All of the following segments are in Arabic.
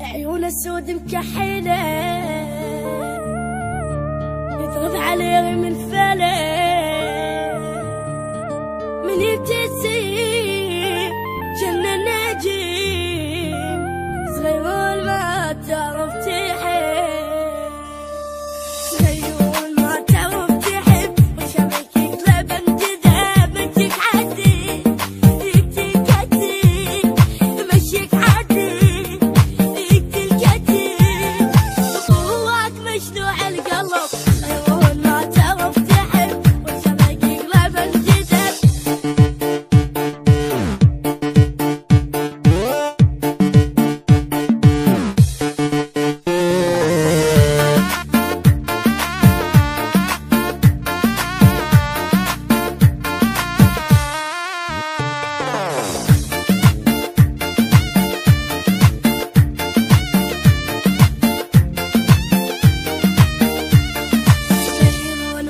عيون السود مكحلة يضرب عليه من فلة من يبتسم جنة نجيم صغيرون ما تعرف تحب صغيرون ما تعرف تحب وشبكك لبن جذاب مشيك عدي يكتك عدي مشيك عدي مشلوع القلب صغيرون ما تعرف تحب وشبكك لبن جذاب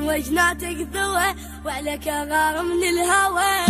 وجناتك ذوى وعليك غار من الهوى